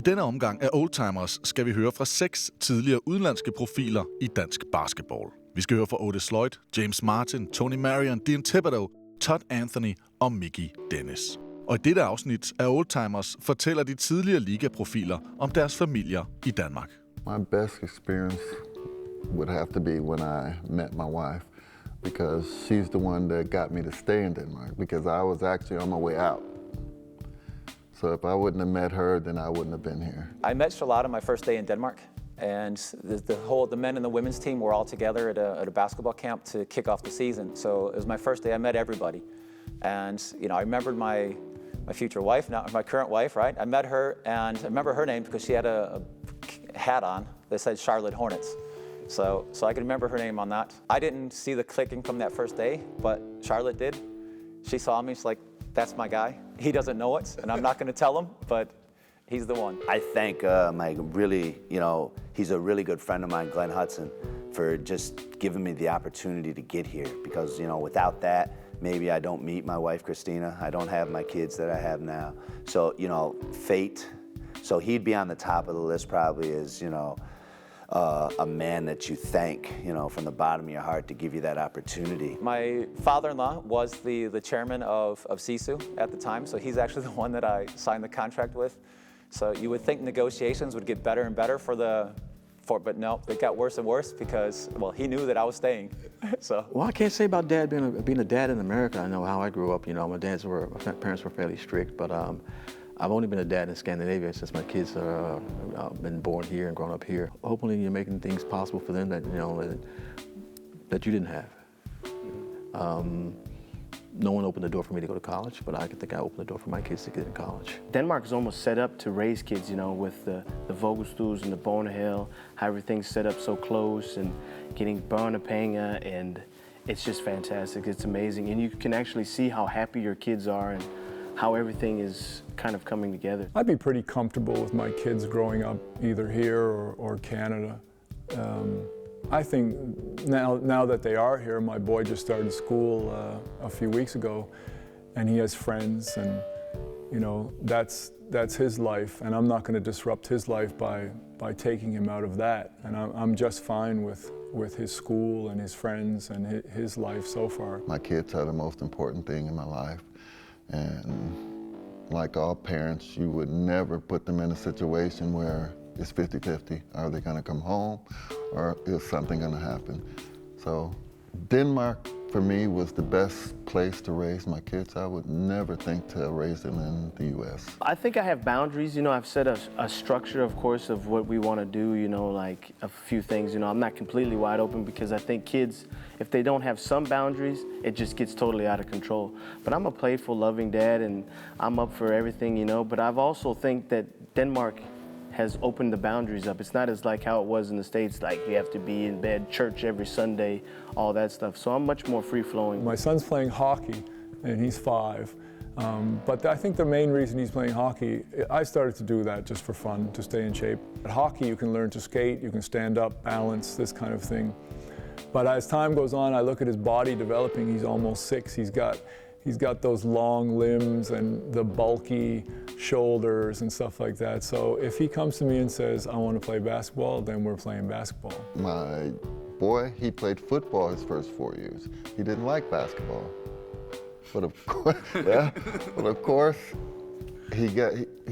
denne omgang af Oldtimers skal vi høre fra 6 tidligere udenlandske profiler i dansk basketball. Vi skal høre fra Otis Loyd, James Martin, Tony Marion, Thibodeau, Todd Anthony og Mickey Dennis. Og i dette afsnit af Oldtimers fortæller de tidligere ligaprofiler om deres familier i Danmark. My best experience would have to be when I met my wife, because she's the one that got me to stay in Denmark, because I was actually on my way out. So if I wouldn't have met her, then I wouldn't have been here. I met Charlotte on my first day in Denmark, and the men and the women's team were all together at a basketball camp to kick off the season. So it was my first day. I met everybody, and I remembered my future wife, not my current wife, right? I met her, and I remember her name because she had a hat on that said Charlotte Hornets. So I can remember her name on that. I didn't see the clicking from that first day, but Charlotte did. She saw me, she's like, that's my guy. He doesn't know it, and I'm not going to tell him, but he's the one. I thank he's a really good friend of mine, Glenn Hudson, for just giving me the opportunity to get here. Because, without that, maybe I don't meet my wife, Christina. I don't have my kids that I have now. So, fate. So he'd be on the top of the list probably as, a man that you thank, from the bottom of your heart to give you that opportunity. My father-in-law was the chairman of SISU at the time, so he's actually the one that I signed the contract with. So you would think negotiations would get better and better but no, they got worse and worse because, he knew that I was staying. Well, I can't say about dad being a dad in America. I know how I grew up. My parents were fairly strict, but I've only been a dad in Scandinavia since my kids have been born here and grown up here. Hopefully you're making things possible for them that you didn't have. No one opened the door for me to go to college, but I think I opened the door for my kids to get in college. Denmark is almost set up to raise kids, with the vuggestues and the børnehave, how everything's set up so close and getting børnepenge, and it's just fantastic. It's amazing, and you can actually see how happy your kids are and how everything is kind of coming together. I'd be pretty comfortable with my kids growing up either here or Canada. I think now that they are here, my boy just started school a few weeks ago, and he has friends, and that's his life, and I'm not going to disrupt his life by taking him out of that. And I'm just fine with his school and his friends and his life so far. My kids are the most important thing in my life. And like all parents, you would never put them in a situation where it's 50-50. Are they going to come home, or is something going to happen? So Denmark, for me, was the best place to raise my kids. I would never think to raise them in the U.S. I think I have boundaries. I've set a structure, of course, of what we want to do, like a few things. I'm not completely wide open because I think kids, if they don't have some boundaries, it just gets totally out of control. But I'm a playful, loving dad, and I'm up for everything, But I've also think that Denmark has opened the boundaries up. It's not as like how it was in the States, like you have to be in bed, church every Sunday, all that stuff. So I'm much more free-flowing. My son's playing hockey, and he's 5. But I think the main reason he's playing hockey, I started to do that just for fun, to stay in shape. At hockey, you can learn to skate, you can stand up, balance, this kind of thing. But as time goes on, I look at his body developing. He's almost 6. He's got those long limbs and the bulky shoulders and stuff like that. So if he comes to me and says, I want to play basketball, then we're playing basketball. My boy, he played football his first 4 years. He didn't like basketball. But of course, he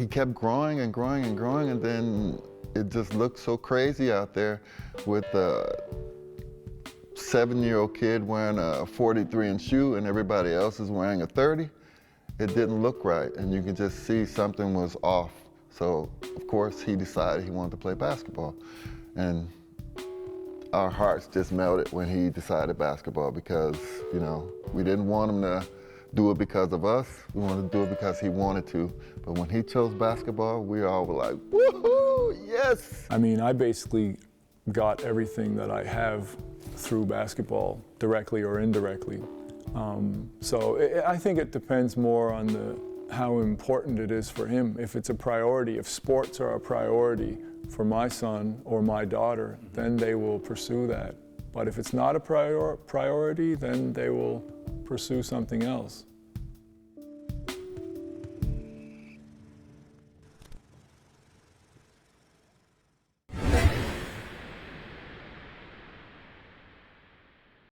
kept growing and growing and growing, and then it just looked so crazy out there with a 7-year-old kid wearing a 43-inch shoe and everybody else is wearing a 30. It didn't look right, and you could just see something was off. So, of course, he decided he wanted to play basketball. And our hearts just melted when he decided basketball because, we didn't want him to do it because of us. We wanted to do it because he wanted to. But when he chose basketball, we all were like, woohoo, yes! I basically got everything that I have through basketball, directly or indirectly. So I think it depends more on how important it is for him. If it's a priority, if sports are a priority for my son or my daughter, then they will pursue that. But if it's not a priority, then they will pursue something else.